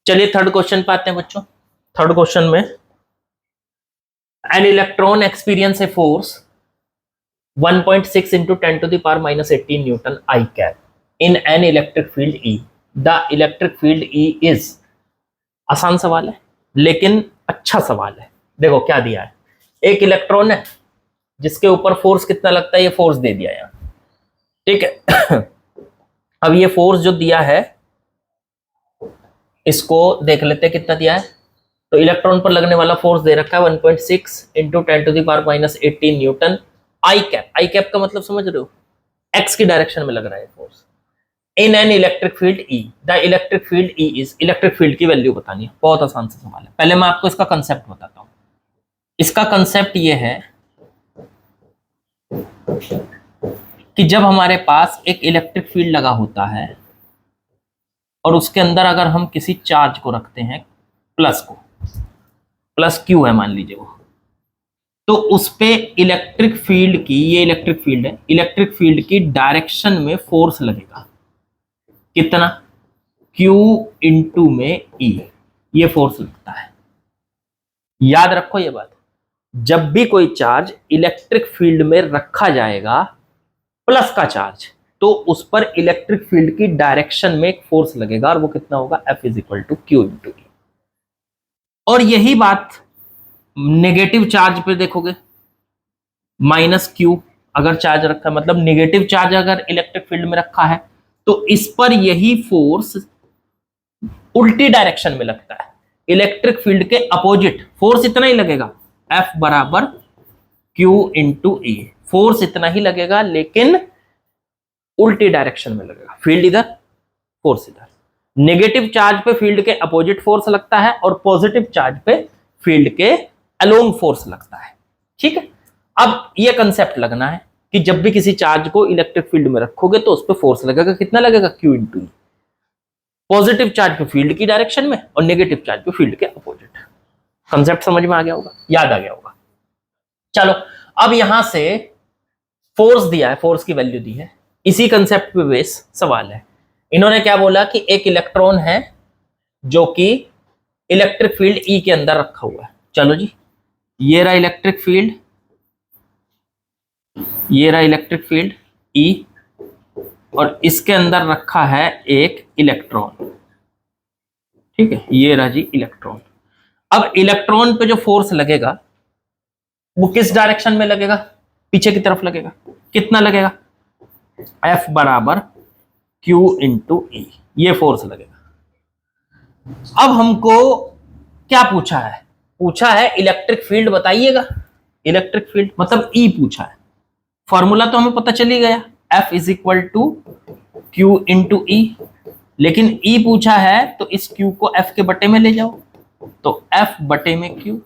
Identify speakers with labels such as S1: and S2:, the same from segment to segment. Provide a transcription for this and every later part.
S1: चलिए third question पे आते हैं बच्चों। थर्ड क्वेश्चन में an electron experience a force 1.6 into 10 to the power minus 18 Newton I cap in an electric field E. The electric field E is। आसान सवाल है लेकिन अच्छा सवाल है। देखो क्या दिया है, एक इलेक्ट्रॉन है जिसके ऊपर फोर्स कितना लगता है, ये फोर्स दे दिया यहाँ, ठीक है। अब ये फोर्स जो दिया है इसको देख लेते हैं कितना दिया है। तो इलेक्ट्रॉन पर लगने वाला फोर्स दे रखा है 1.6 into 10 to the power minus 18 Newton I cap. I cap का मतलब समझ रहे हो, एक्स की डायरेक्शन में लग रहा है force in an electric field E. The electric field E is, electric field की वैल्यू बतानी है, बहुत आसान सा सवाल है। पहले मैं आपको इसका कंसेप्ट बताता हूं। इसका कंसेप्ट ये है कि जब हमारे पास एक इलेक्ट्रिक फील्ड लगा होता है और उसके अंदर अगर हम किसी चार्ज को रखते हैं, प्लस को, प्लस क्यू है मान लीजिए वो, तो उस पे इलेक्ट्रिक फील्ड की, ये इलेक्ट्रिक फील्ड है, इलेक्ट्रिक फील्ड की डायरेक्शन में फोर्स लगेगा कितना, Q इंटू में E, ये फोर्स लगता है। याद रखो ये बात, जब भी कोई चार्ज इलेक्ट्रिक फील्ड में रखा जाएगा, प्लस का चार्ज, तो उस पर इलेक्ट्रिक फील्ड की डायरेक्शन में एक फोर्स लगेगा और वो कितना होगा, F is equal to Q into E। और यही बात नेगेटिव चार्ज पे देखोगे, माइनस क्यू अगर चार्ज रखा है, मतलब नेगेटिव चार्ज अगर इलेक्ट्रिक फील्ड में रखा है तो इस पर यही फोर्स उल्टी डायरेक्शन में लगता है, इलेक्ट्रिक फील्ड के अपोजिट फोर्स इतना ही लगेगा, F बराबर Q इंटू E। फोर्स इतना ही लगेगा लेकिन उल्टी डायरेक्शन में लगेगा, फील्ड इधर फोर्स इधर। नेगेटिव चार्ज पे फील्ड के अपोजिट फोर्स लगता है और पॉजिटिव चार्ज पे फील्ड के अलोंग फोर्स लगता है, ठीक है। अब ये कंसेप्ट लगना है कि जब भी किसी चार्ज को इलेक्ट्रिक फील्ड में रखोगे तो उस पर फोर्स लगेगा, कितना लगेगा, Q into E। Positive charge पे फील्ड की डायरेक्शन में और नेगेटिव चार्ज पे फील्ड के अपोजिट। कंसेप्ट समझ में आ गया होगा, याद आ गया होगा। चलो अब यहां से फोर्स दिया है, फोर्स की वैल्यू दी है, इसी कंसेप्ट पे बेस सवाल है। इन्होंने क्या बोला कि एक इलेक्ट्रॉन है जो कि इलेक्ट्रिक फील्ड E के अंदर रखा हुआ है। चलो जी, ये रहा इलेक्ट्रिक फील्ड, ये रहा इलेक्ट्रिक फील्ड E, और इसके अंदर रखा है एक इलेक्ट्रॉन, ठीक है, ये रहा जी इलेक्ट्रॉन। अब इलेक्ट्रॉन पे जो फोर्स लगेगा वो किस डायरेक्शन में लगेगा, पीछे की तरफ लगेगा, कितना लगेगा, F बराबर Q इंटू E, ये फोर्स लगेगा। अब हमको क्या पूछा है, पूछा है इलेक्ट्रिक फील्ड बताइएगा, इलेक्ट्रिक फील्ड मतलब E पूछा है। फॉर्मूला तो हमें पता चल ही गया, F is equal to Q into E, लेकिन E पूछा है तो इस Q को F के बटे में ले जाओ, तो F बटे में Q,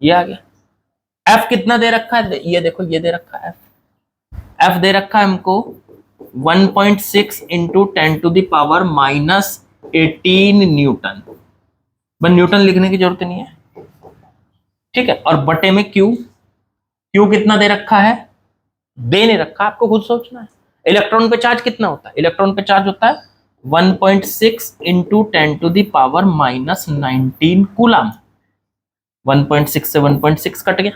S1: ये आ गया। F कितना दे रखा है, ये देखो ये दे रखा है F दे रखा है हमको 1.6 into 10 to the power minus 18 newton. बस न्यूटन लिखने की जरूरत नहीं है, ठीक है। और बटे में Q, Q कितना दे रखा है, दे नहीं रखा, आपको खुद सोचना है। इलेक्ट्रॉन पे चार्ज कितना होता है, इलेक्ट्रॉन पे चार्ज होता है 1.6 into 10 to the power minus 19 coulomb. 1.6 से 1.6 कट गया,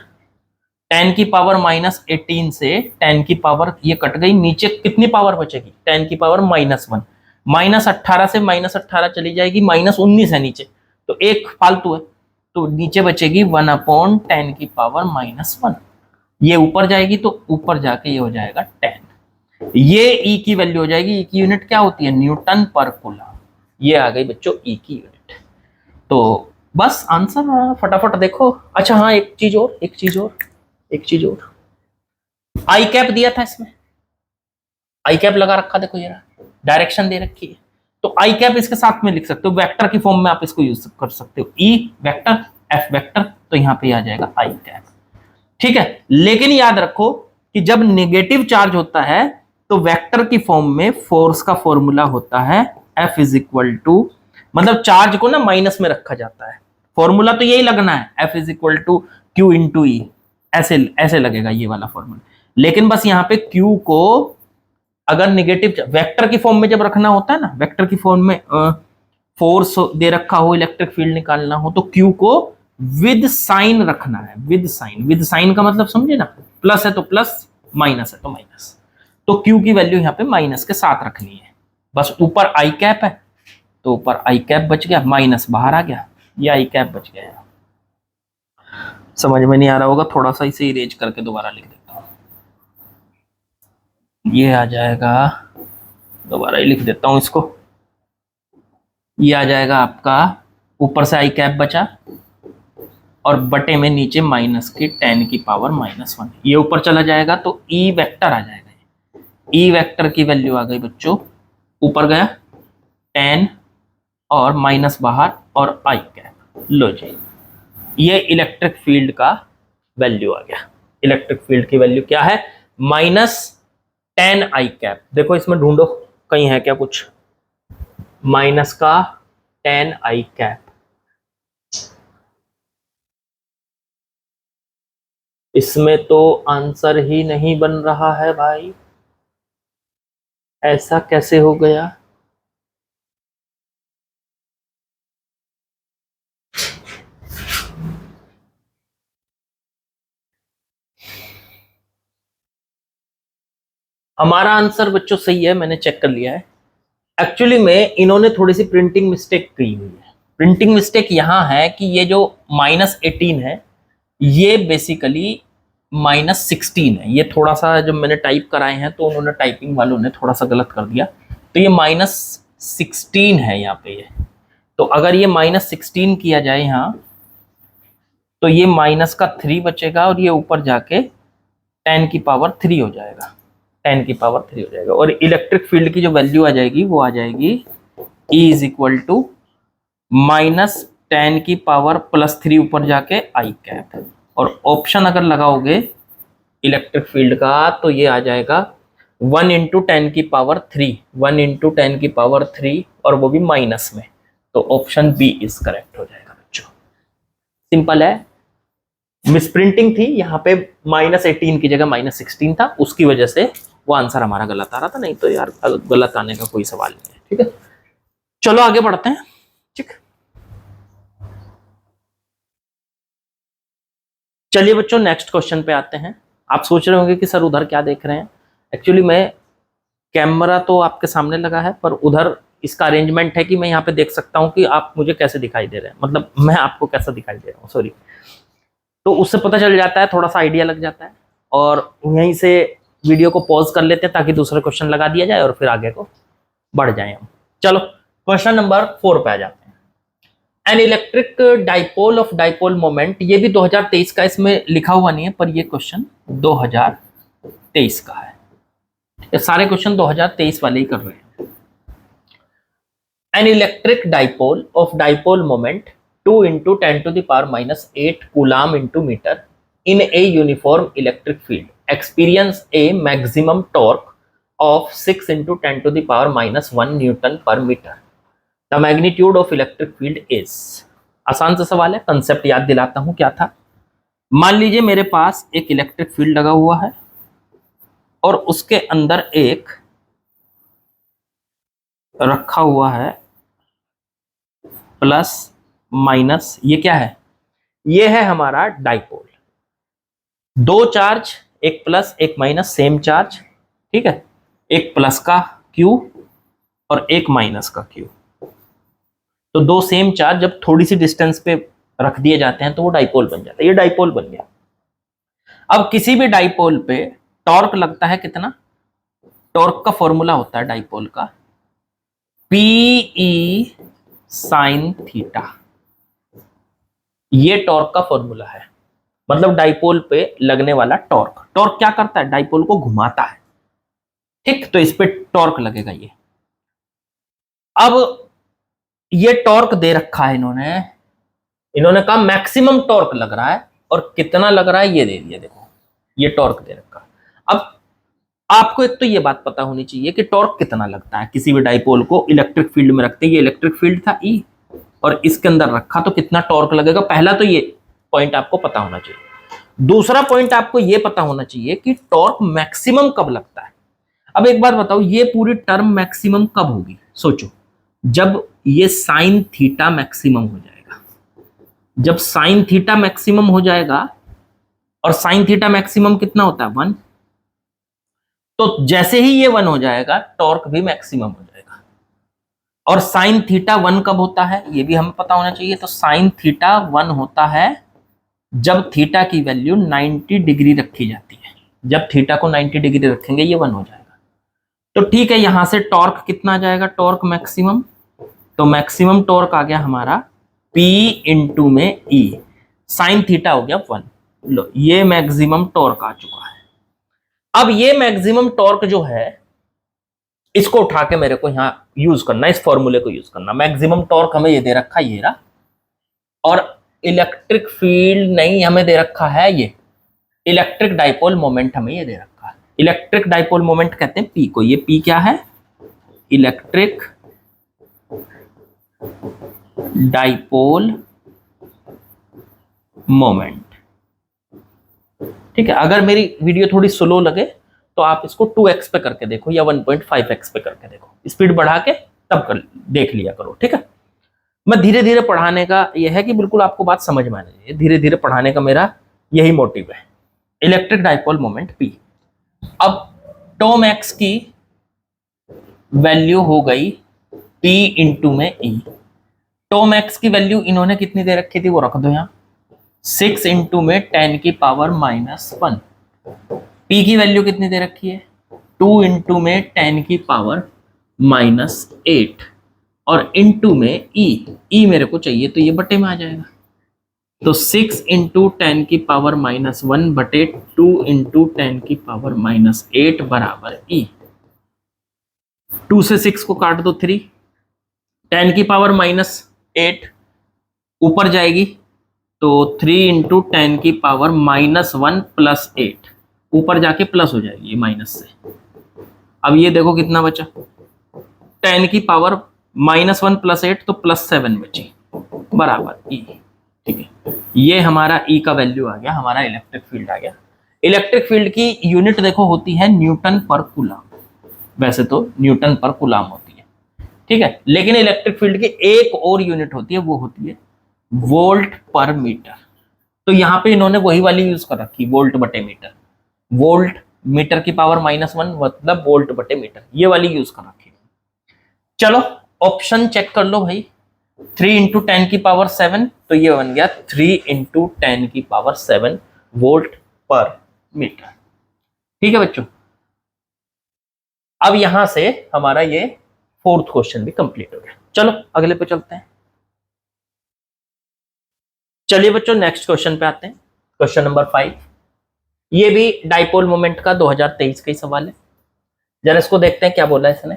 S1: 10 की पावर माइनस 18 से 10 की पावर ये कट गई, नीचे कितनी पावर बचेगी, 10 की पावर माइनस 1, माइनस 18 से माइनस 18 चली जाएगी, माइनस 19 है नीचे, तो एक फालतू है, तो नीचे बचेगी 1/10 की पावर माइनस 1। ये ऊपर जाएगी तो ऊपर जाके ये हो जाएगा 10, ये E की वैल्यू हो जाएगी। E की यूनिट क्या होती है, न्यूटन पर कूलम, ये आ गई बच्चों E की यूनिट। तो बस आंसर फटाफट देखो। अच्छा हाँ, एक चीज और, आई कैप दिया था, इसमें आई कैप लगा रखा, देखो ये डायरेक्शन दे रखी है, तो आई कैप इसके साथ में लिख सकते हो, वेक्टर की फॉर्म में आप इसको यूज कर सकते हो, E वेक्टर F वेक्टर, तो यहां पे आ जाएगा आई कैप, ठीक है। लेकिन याद रखो कि जब नेगेटिव चार्ज होता है तो वेक्टर की फॉर्म में फोर्स का फॉर्मूला होता है F इज इक्वल टू, मतलब चार्ज को ना माइनस में रखा जाता है, फॉर्मूला तो यही लगना है, F is equal to Q into E, ऐसे लगेगा ये वाला फॉर्मूला। लेकिन बस यहाँ पे Q को अगर नेगेटिव वेक्टर की फॉर्म में जब रखना होता है ना, वेक्टर की फॉर्म में फोर्स दे रखा हो, इलेक्ट्रिक फील्ड निकालना हो, तो क्यू को विद साइन रखना है। विद साइन, विद साइन का मतलब समझे ना, प्लस है तो प्लस, माइनस है तो माइनस। तो क्यू की वैल्यू यहाँ पे माइनस के साथ रखनी है। बस ऊपर आई कैप है तो ऊपर आई कैप बच गया, माइनस बाहर आ गया, ये आई कैप बच गया। समझ में नहीं आ रहा होगा, थोड़ा सा इसे इरेज करके दोबारा लिख देता हूं। ये आ जाएगा, दोबारा ही लिख देता हूं इसको। ये आ जाएगा आपका, ऊपर से आई कैप बचा और बटे में नीचे माइनस की 10 की पावर -1, ये ऊपर चला जाएगा तो ई वेक्टर आ जाएगा। ई वेक्टर की वैल्यू आ गई बच्चों, ऊपर गया 10 और माइनस बाहर और आई कैप। लो जी, ये इलेक्ट्रिक फील्ड का वैल्यू आ गया। इलेक्ट्रिक फील्ड की वैल्यू क्या है, -10 आई कैप। देखो इसमें ढूंढो कहीं है क्या कुछ, माइनस का 10 आई कैप। इसमें तो आंसर ही नहीं बन रहा है भाई, ऐसा कैसे हो गया। हमारा आंसर बच्चों सही है, मैंने चेक कर लिया है। एक्चुअली में इन्होंने थोड़ी सी प्रिंटिंग मिस्टेक की हुई है। प्रिंटिंग मिस्टेक यहां है कि ये जो -18 है ये बेसिकली -16 है। ये थोड़ा सा जब मैंने टाइप कराए हैं तो उन्होंने, टाइपिंग वालों ने थोड़ा सा गलत कर दिया, तो ये -16 है यहाँ पे। ये तो अगर ये -16 किया जाए यहाँ तो ये माइनस का 3 बचेगा और ये ऊपर जाके 10 की पावर 3 हो जाएगा। 10 की पावर 3 हो जाएगा और इलेक्ट्रिक फील्ड की जो वैल्यू आ जाएगी वो आ जाएगी E इज इक्वल टू -10 की पावर +3 ऊपर जाके आई कैप। और ऑप्शन अगर लगाओगे इलेक्ट्रिक फील्ड का तो ये आ जाएगा 1 × 10 की पावर 3, 1 × 10 की पावर 3 और वो भी माइनस में। तो ऑप्शन बी इज करेक्ट हो जाएगा बच्चों। सिंपल है, मिसप्रिंटिंग थी यहाँ पे, -18 की जगह -16 था, उसकी वजह से वो आंसर हमारा गलत आ रहा था। नहीं तो यार गलत आने का कोई सवाल नहीं है। ठीक है, चलो आगे बढ़ते हैं। ठीक, चलिए बच्चों नेक्स्ट क्वेश्चन पे आते हैं। आप सोच रहे होंगे कि सर उधर क्या देख रहे हैं। एक्चुअली मैं, कैमरा तो आपके सामने लगा है पर उधर इसका अरेंजमेंट है कि मैं यहाँ पे देख सकता हूँ कि आप मुझे कैसे दिखाई दे रहे हैं, मतलब मैं आपको कैसा दिखाई दे रहा हूँ, सॉरी। तो उससे पता चल जाता है, थोड़ा सा आइडिया लग जाता है। और यहीं से वीडियो को पॉज कर लेते हैं ताकि दूसरा क्वेश्चन लगा दिया जाए और फिर आगे को बढ़ जाए हम। चलो क्वेश्चन नंबर 4 पे आ जाते हैं। An electric dipole of dipole moment, ये भी 2023 का, इसमें लिखा हुआ नहीं है पर ये क्वेश्चन 2023 का है। ये सारे क्वेश्चन 2023 वाले ही कर रहे हैं। An electric dipole of dipole moment 2 × 10⁻⁻8 coulomb × metre in a uniform electric field experience a maximum torque of 6 × 10⁻⁻1 Newton per meter. The magnitude of electric field is। आसान सा सवाल है, कंसेप्ट याद दिलाता हूं क्या था। मान लीजिए मेरे पास एक इलेक्ट्रिक फील्ड लगा हुआ है और उसके अंदर एक रखा हुआ है प्लस माइनस, ये क्या है, ये है हमारा डाइपोल। दो चार्ज, एक प्लस एक माइनस, सेम चार्ज, ठीक है, एक प्लस का Q और एक माइनस का Q। तो दो सेम चार्ज जब थोड़ी सी डिस्टेंस पे रख दिए जाते हैं तो वो डाइपोल बन जाता है। ये डाइपोल बन गया। अब किसी भी डाइपोल पे टॉर्क लगता है कितना, टॉर्क का फॉर्मूला होता है डाइपोल का PE sin थीटा। ये टॉर्क का फॉर्मूला है, मतलब डाइपोल पे लगने वाला टॉर्क। टॉर्क क्या करता है, डाइपोल को घुमाता है, ठीक। तो इस पे टॉर्क लगेगा ये। अब ये टॉर्क दे रखा है इन्होंने कहा मैक्सिमम टॉर्क लग रहा है, और कितना लग रहा है ये दे दिया, देखो ये टॉर्क दे रखा है। अब आपको एक तो ये बात पता होनी चाहिए कि टॉर्क कितना लगता है किसी भी डाइपोल को इलेक्ट्रिक फील्ड में रखते हैं। ये इलेक्ट्रिक फील्ड था E और इसके अंदर रखा तो कितना टॉर्क लगेगा, पहला तो ये पॉइंट आपको पता होना चाहिए। दूसरा पॉइंट आपको ये पता होना चाहिए कि टॉर्क मैक्सिमम कब लगता है। अब एक बात बताओ, ये पूरी टर्म मैक्सिमम कब होगी, सोचो। जब ये साइन थीटा मैक्सिमम हो जाएगा। जब साइन थीटा मैक्सिमम हो जाएगा, और साइन थीटा मैक्सिमम कितना होता है 1, तो जैसे ही ये 1 हो जाएगा टॉर्क भी मैक्सिमम हो जाएगा। और साइन थीटा 1 कब होता है ये भी हमें पता होना चाहिए। तो साइन थीटा 1 होता है जब थीटा की वैल्यू 90 डिग्री रखी जाती है। जब थीटा को 90 डिग्री रखेंगे ये 1 हो जाएगा। तो ठीक है, यहां से टॉर्क कितना आ जाएगा, टॉर्क मैक्सिमम। तो मैक्सिमम टॉर्क आ गया हमारा P इंटू में E, साइन थीटा हो गया 1। लो, ये मैक्सिमम टॉर्क आ चुका है। अब ये मैक्सिमम टॉर्क जो है इसको उठा के मेरे को यहां यूज करना, इस फॉर्मूले को यूज करना। मैक्सिमम टॉर्क हमें ये दे रखा है, ये रहा, और इलेक्ट्रिक फील्ड नहीं हमें दे रखा है, ये इलेक्ट्रिक डाइपोल मोमेंट हमें ये दे रखा है। इलेक्ट्रिक डाइपोल मोमेंट कहते हैं पी को। ये पी क्या है, इलेक्ट्रिक डाइपोल मोमेंट। ठीक है, अगर मेरी वीडियो थोड़ी स्लो लगे तो आप इसको 2x पे करके देखो या 1.5x पे करके देखो, स्पीड बढ़ा के तब कर देख लिया करो। ठीक है, मैं धीरे धीरे पढ़ाने का यह है कि बिल्कुल आपको बात समझ में आनी चाहिए, धीरे धीरे पढ़ाने का मेरा यही मोटिव है। Electric dipole moment P। अब टॉम एक्स की वैल्यू हो गई P इंटू में E। टॉम एक्स की वैल्यू इन्होंने कितनी दे रखी थी वो रख दो यहाँ, 6 इंटू में 10 की पावर -1। P की वैल्यू कितनी दे रखी है, 2 इंटू में 10 की पावर -8, और इंटू में E मेरे को चाहिए तो ये बटे में आ जाएगा। तो 6 इंटू 10 की पावर -1 बटे 2 इंटू 10 की पावर -8 बराबर E। 2 से 6 को काट दो 3, 10 की पावर -8 ऊपर जाएगी तो 3 इंटू 10 की पावर -1 प्लस 8 ऊपर जाके प्लस हो जाएगी ये माइनस से। अब ये देखो कितना बचा, 10 की पावर -1 प्लस 8 तो +7 बची बराबर E। ठीक है, ये हमारा E का वैल्यू आ गया, हमारा इलेक्ट्रिक फील्ड आ गया। इलेक्ट्रिक फील्ड की यूनिट देखो होती है न्यूटन पर कूलम, वैसे तो न्यूटन पर कूलम होती है। ठीक है, लेकिन इलेक्ट्रिक फील्ड की एक और यूनिट होती है, वो होती है वोल्ट पर मीटर। तो यहाँ पे इन्होंने वही वाली यूज कर रखी, वोल्ट बटे मीटर। वोल्ट मीटर की पावर -1 मतलब वोल्ट बटे मीटर, ये वाली यूज कर रखी। चलो ऑप्शन चेक कर लो भाई, 3 इंटू 10 की पावर 7 तो ये बन गया 3 इंटू 10 की पावर 7 वोल्ट पर मीटर। ठीक है बच्चों, अब यहां से हमारा ये 4th क्वेश्चन भी कंप्लीट हो गया। चलो अगले पे चलते हैं। चलिए बच्चों नेक्स्ट क्वेश्चन पे आते हैं, क्वेश्चन नंबर 5। ये भी डाइपोल मोमेंट का 2023 का ही सवाल है। जरा इसको देखते हैं क्या बोला है इसने।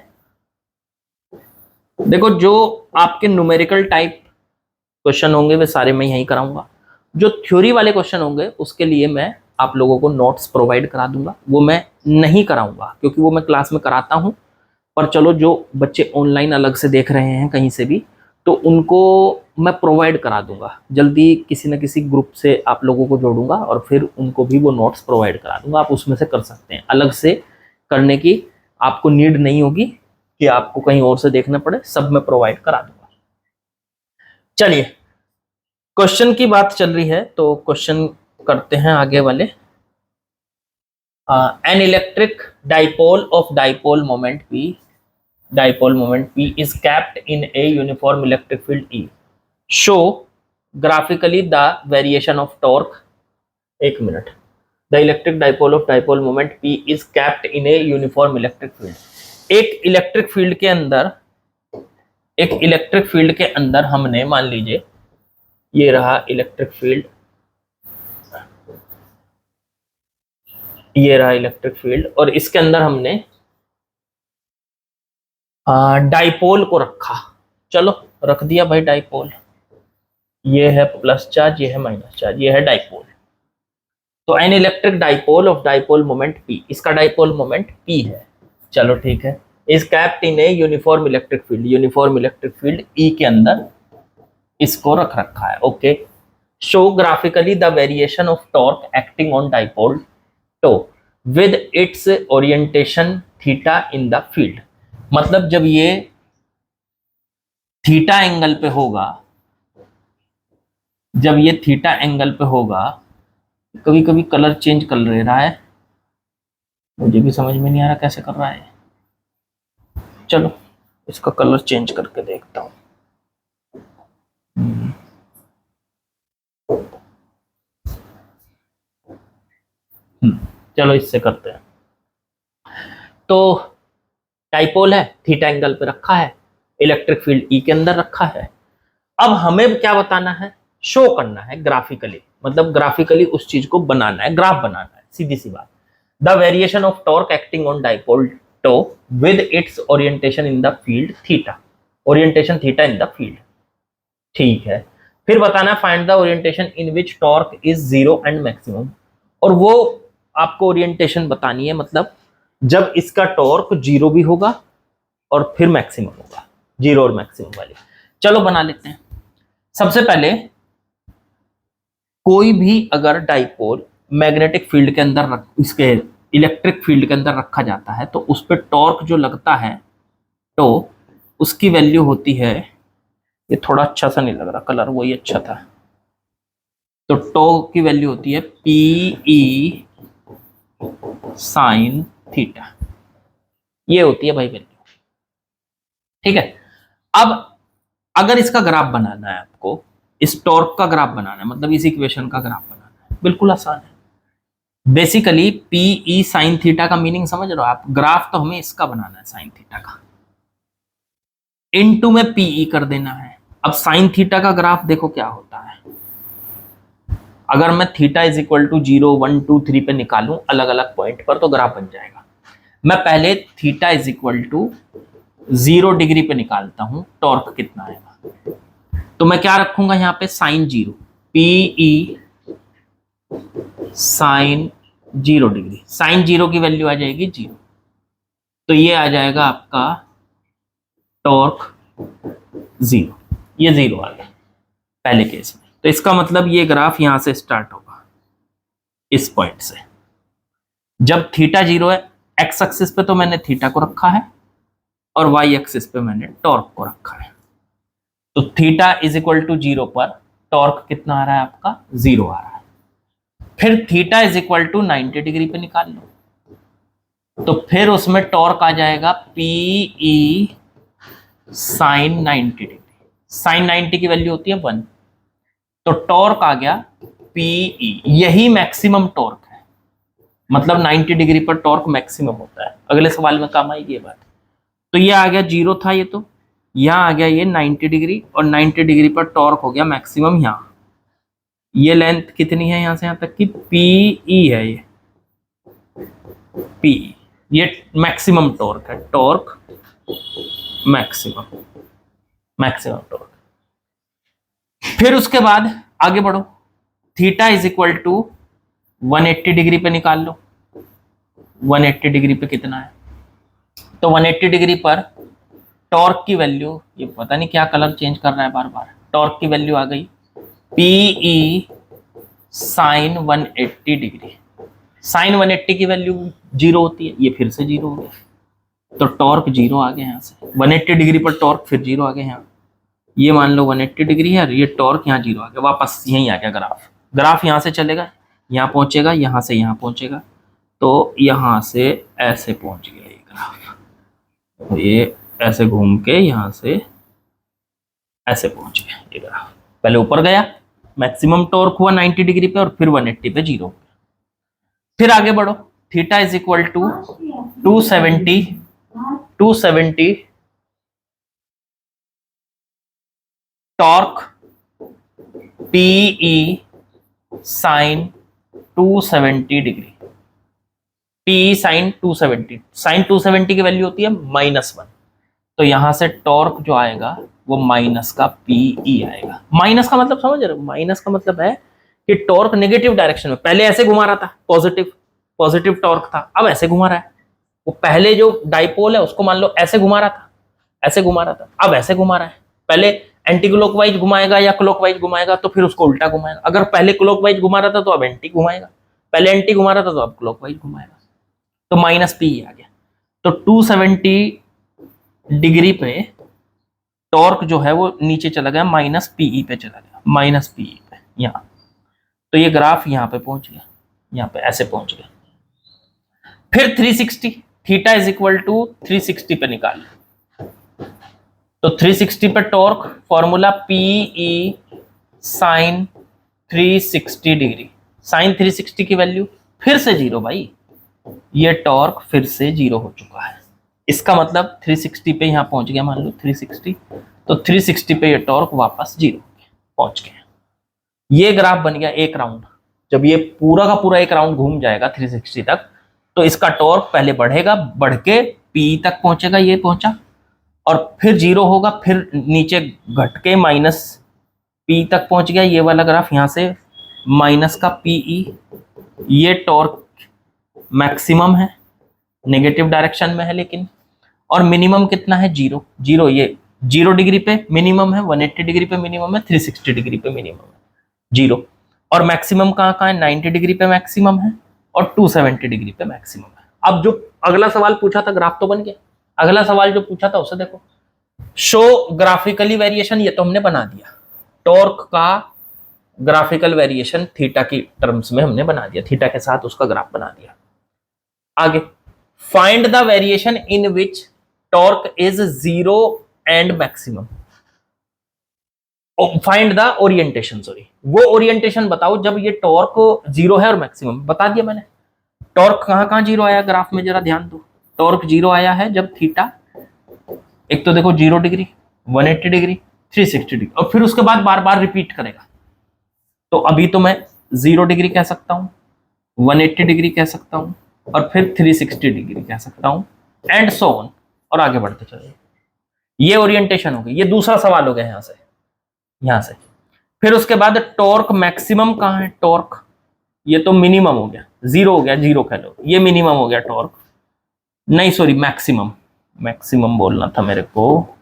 S1: देखो, जो आपके न्यूमेरिकल टाइप क्वेश्चन होंगे वे सारे मैं यहीं कराऊंगा। जो थ्योरी वाले क्वेश्चन होंगे उसके लिए मैं आप लोगों को नोट्स प्रोवाइड करा दूंगा, वो मैं नहीं कराऊंगा क्योंकि वो मैं क्लास में कराता हूं। पर चलो, जो बच्चे ऑनलाइन अलग से देख रहे हैं कहीं से भी, तो उनको मैं प्रोवाइड करा दूंगा। जल्दी किसी न किसी ग्रुप से आप लोगों को जोड़ूंगा और फिर उनको भी वो नोट्स प्रोवाइड करा दूंगा। आप उसमें से कर सकते हैं, अलग से करने की आपको नीड नहीं होगी कि आपको कहीं और से देखना पड़े, सब मैं प्रोवाइड करा दूंगा। चलिए क्वेश्चन की बात चल रही है तो क्वेश्चन करते हैं आगे वाले। N electric dipole of dipole moment P is capped in a uniform electric field E. Show graphically the variation of torque. एक minute, the electric dipole of dipole moment P is capped in a uniform electric field. एक electric field के अंदर हमने, मान लीजिए ये रहा electric field, ये रहा इलेक्ट्रिक फील्ड, और इसके अंदर हमने डाइपोल को रखा। चलो रख दिया भाई डाइपोल, ये है प्लस चार्ज, ये है माइनस चार्ज, ये है डाइपोल। तो an electric dipole of dipole moment P, इसका डाइपोल मोमेंट P है। चलो ठीक है, is kept in a uniform electric field, uniform electric field E के अंदर इसको रख रखा है। Okay, show graphically the variation of torque acting on dipole to with its orientation theta in the field. मतलब जब ये थीटा एंगल पे होगा, जब ये थीटा एंगल पे होगा, कभी कभी कलर चेंज कर ले रहा है, मुझे भी समझ में नहीं आ रहा कैसे कर रहा है। चलो इसका कलर चेंज करके देखता हूँ। चलो इससे करते हैं। तो डाइपोल है, थीटा एंगल पे रखा है, इलेक्ट्रिक फील्ड ई के अंदर रखा है। अब हमें क्या बताना है, शो करना है ग्राफिकली, मतलब ग्राफिकली उस चीज को बनाना है, ग्राफ बनाना है, सीधी सी बात। The variation of torque acting on dipole to with its orientation in the field theta, orientation theta in the field, ठीक है। फिर बताना find the orientation in which torque is zero and maximum, और वो आपको ओरिएंटेशन बतानी है, मतलब जब इसका टॉर्क जीरो भी होगा और फिर मैक्सिमम होगा, जीरो और मैक्सिमम वाली। चलो बना लेते हैं। सबसे पहले कोई भी अगर डाइपोल मैग्नेटिक फील्ड के अंदर इसके इलेक्ट्रिक फील्ड के अंदर रखा जाता है तो उस पर टॉर्क जो लगता है, तो उसकी वैल्यू होती है, ये थोड़ा अच्छा सा नहीं लग रहा कलर, वही अच्छा था। तो टो की वैल्यू होती है पी ई साइन थीटा, ये होती है भाई वैल्यू, ठीक है। अब अगर इसका ग्राफ बनाना है आपको, इस टॉर्क का ग्राफ बनाना है, मतलब इस इक्वेशन का ग्राफ बनाना है, बिल्कुल आसान है। Basically P E sine theta का मीनिंग समझ रहे हो आप, ग्राफ तो हमें इसका बनाना है साइन थीटा का, इनटू में पीई कर देना है। अब साइन थीटा का ग्राफ देखो क्या होता है, अगर मैं थीटा इज इक्वल टू 0 1 2 3 पे निकालूं अलग अलग पॉइंट पर तो ग्राफ बन जाएगा। मैं पहले theta is equal to 0 degree पे निकालता हूं, टॉर्क कितना आएगा, तो मैं क्या रखूंगा यहां पे sine 0, P E sine 0 degree, sine 0 की वैल्यू आ जाएगी 0, तो ये आ जाएगा आपका टॉर्क 0, ये 0 आ गया पहले केस में। तो इसका मतलब ये ग्राफ यहां से स्टार्ट होगा इस पॉइंट से, जब थीटा 0 है, एक्स एक्सिस पे तो मैंने थीटा को रखा है और वाई एक्सिस पे मैंने टॉर्क को रखा है। तो थीटा इज इक्वल टू 0 पर टॉर्क कितना आ रहा है आपका, 0 आ रहा है। फिर theta is equal to 90 degree पे निकाल लो, तो फिर उसमें टॉर्क आ जाएगा पीई साइन 90 डिग्री, साइन 90 की वैल्यू होती है 1, तो टॉर्क आ गया पीई, यही मैक्सिमम टॉर्क है, मतलब 90 डिग्री पर टॉर्क मैक्सिमम होता है। अगले सवाल में काम आएगी ये बात। तो ये आ गया 0 था, ये तो यहां आ गया ये 90 डिग्री, और 90 डिग्री पर टॉर्क हो गया मैक्सिमम यहां। ये लेंथ कितनी है यहां से यहां तक की, पीई है, ये पीई, ये मैक्सिमम टॉर्क है, टॉर्क मैक्सिमम, मैक्सिमम टॉर्क। फिर उसके बाद आगे बढ़ो, theta is equal to 180 degree पे निकाल लो, 180 डिग्री पे कितना है, तो 180 डिग्री पर टॉर्क की वैल्यू, ये पता नहीं क्या कलर चेंज कर रहा है बार बार, टॉर्क की वैल्यू आ गई पीई साइन 180 डिग्री, साइन 180 की वैल्यू 0 होती है, ये फिर से 0 हो गया, तो टॉर्क 0 आ गया यहाँ से, 180 डिग्री पर टॉर्क फिर 0 आ गया यहाँ, ये मान लो 180 डिग्री है और ये टॉर्क यहाँ 0 आ गया, वापस यहीं आ गया ग्राफ, ग्राफ यहाँ से चलेगा, यहाँ पहुंचेगा, यहाँ से यहाँ पहुंचेगा, तो यहाँ से ऐसे पहुंच गया ये ग्राफ, तो ये ऐसे घूम के यहाँ से ऐसे पहुंच गया ये ग्राफ, पहले ऊपर गया, मैक्सिमम टॉर्क हुआ 90 डिग्री पे और फिर 180 पे 0 हो गया। फिर आगे बढ़ो, theta is equal to 270 torque P E sine 270 degree, P E sine 270, sine 270 की वैल्यू होती है -1, तो यहां से टॉर्क जो आएगा वो माइनस का पीई आएगा। माइनस का मतलब समझ रहे हो, माइनस का मतलब है कि टॉर्क नेगेटिव डायरेक्शन में, पहले ऐसे घुमा रहा था, पॉजिटिव टॉर्क था, अब ऐसे घुमा रहा है। वो पहले जो डाइपोल है उसको मान लो ऐसे घुमा रहा था, ऐसे घुमा रहा था, अब ऐसे घुमा रहा है। पहले एंटी क्लॉकवाइज घुमाएगा या क्लॉकवाइज घुमाएगा तो फिर उसको उल्टा घुमाएगा, अगर पहले क्लॉकवाइज घुमा रहा था तो अब एंटी घुमाएगा, पहले एंटी घुमा रहा था तो अब क्लॉकवाइज घुमाएगा, तो माइनस पी आ गया। तो 270 डिग्री पे टॉर्क जो है वो नीचे चला गया, माइनस पीई पे चला गया, माइनस पीई पे यहाँ। तो ये ग्राफ यहाँ पे पहुंच गया, यहाँ पे ऐसे पहुंच गया। फिर 360, थीटा इज इक्वल टू 360 पे निकाल। तो 360 पे torque formula P E sine 360 degree, sine 360 की वैल्यू फिर से जीरो भाई, ये टॉर्क फिर से जीरो हो चुका है। इसका मतलब 360 पे यहां पहुंच गया, मान लो 360, तो 360 पे ये टॉर्क वापस जीरो पहुंच गया। ये ग्राफ बन गया एक राउंड। जब ये पूरा का पूरा एक राउंड घूम जाएगा 360 तक, तो इसका टॉर्क पहले बढ़ेगा, बढ़ के पी तक पहुंचेगा, ये पहुंचा, और फिर जीरो होगा, फिर नीचे घट के माइनस पी तक पहुंच गया। ये वाला ग्राफ यहां से माइनस का पीई, ये टॉर्क मैक्सिमम है, नेगेटिव डायरेक्शन में है लेकिन, और मिनिमम कितना है, जीरो। जीरो, ये 0 डिग्री पे मिनिमम है, 180 डिग्री पे मिनिमम है, 360 डिग्री पे मिनिमम है, जीरो। और मैक्सिमम कहाँ कहाँ है, 90 डिग्री पे मैक्सिमम है और 270 डिग्री पे मैक्सिमम है। अब जो अगला सवाल पूछा था, ग्राफ तो बन गया। अगला सवाल जो पूछा था उसे देखो, शो ग्राफिकली वेरिएशन, ये तो हमने बना दिया। टॉर्क का ग्राफिकल वेरिएशन थीटा की टर्म्स में हमने बना दिया, थीटा के साथ उसका ग्राफ बना दिया। आगे, find the variation in which torque is zero and maximum. Find the orientation, sorry, वो ओरिएंटेशन बताओ जब ये टॉर्क जीरो है और मैक्सिमम। बता दिया मैंने, टॉर्क कहां कहां जीरो आया ग्राफ में, जरा ध्यान दो। टॉर्क जीरो आया है जब थीटा, एक तो देखो 0 डिग्री, 180 डिग्री, 360 डिग्री, और फिर उसके बाद बार बार रिपीट करेगा। तो अभी तो मैं 0 डिग्री कह सकता हूं, 180 डिग्री कह सकता हूं, और फिर 360 डिग्री कह सकता हूं, एंड सो ऑन, और आगे बढ़ते चलिए। ये ओरिएंटेशन हो गई। ये दूसरा सवाल हो गया यहां से। फिर उसके बाद टॉर्क मैक्सिमम कहां है, टॉर्क, ये तो मिनिमम हो गया, जीरो हो गया, जीरो कह लो, ये मिनिमम हो गया टॉर्क, नहीं सॉरी मैक्सिमम, मैक्सिमम बोलना था मेरे को।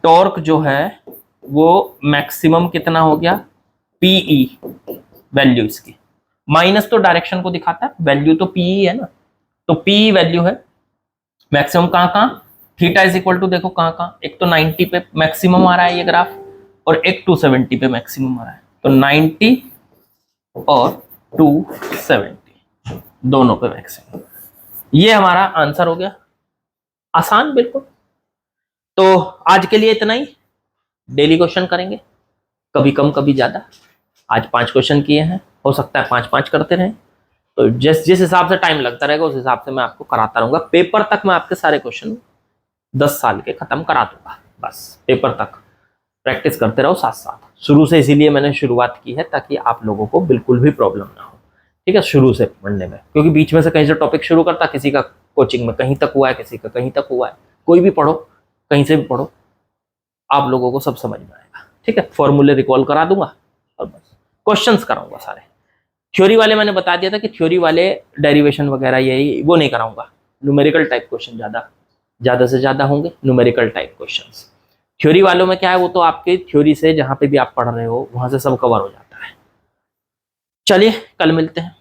S1: टॉर्क जो है वो मैक्सिमम कितना हो गया, पीई वैल्यू इसकी, माइनस तो डायरेक्शन को दिखाता है, वैल्यू तो पीई है ना, तो पीई वैल्यू है मैक्सिमम कहां कहां, थीटा इज इक्वल टू, देखो कहां कहां, एक तो 90 पे मैक्सिमम आ रहा है ये ग्राफ, और एक 270 पे मैक्सिमम आ रहा है। तो 90 और 270 दोनों पे मैक्सिमम। ये हमारा आंसर हो गया, आसान बिल्कुल। तो आज के लिए इतना ही। डेली क्वेश्चन करेंगे, कभी कम कभी ज्यादा। आज 5 क्वेश्चन किए हैं, हो सकता है 5-5 करते रहें। तो जिस हिसाब से टाइम लगता रहेगा उस हिसाब से मैं आपको कराता रहूंगा। पेपर तक मैं आपके सारे क्वेश्चन 10 साल के खत्म करा दूंगा, बस पेपर तक प्रैक्टिस करते रहो साथ साथ। शुरू से इसीलिए मैंने शुरुआत की है ताकि आप लोगों को बिल्कुल भी प्रॉब्लम ना हो, ठीक है, शुरू से पढ़ने में। क्योंकि बीच में से कहीं से टॉपिक शुरू करता, किसी का कोचिंग में कहीं तक हुआ है, किसी का कहीं तक हुआ है, कोई भी पढ़ो, कहीं से भी पढ़ो, आप लोगों को सब समझ में आएगा, ठीक है। फॉर्मूले रिकॉल करा दूंगा और बस क्वेश्चंस कराऊंगा सारे। थ्योरी वाले मैंने बता दिया था कि थ्योरी वाले डेरिवेशन वगैरह यही वो नहीं कराऊंगा। न्यूमेरिकल टाइप क्वेश्चन ज़्यादा से ज़्यादा होंगे, न्यूमेरिकल टाइप क्वेश्चंस। थ्योरी वालों में क्या है, वो तो आपके थ्योरी से जहाँ पे भी आप पढ़ रहे हो वहाँ से सब कवर हो जाता है। चलिए कल मिलते हैं।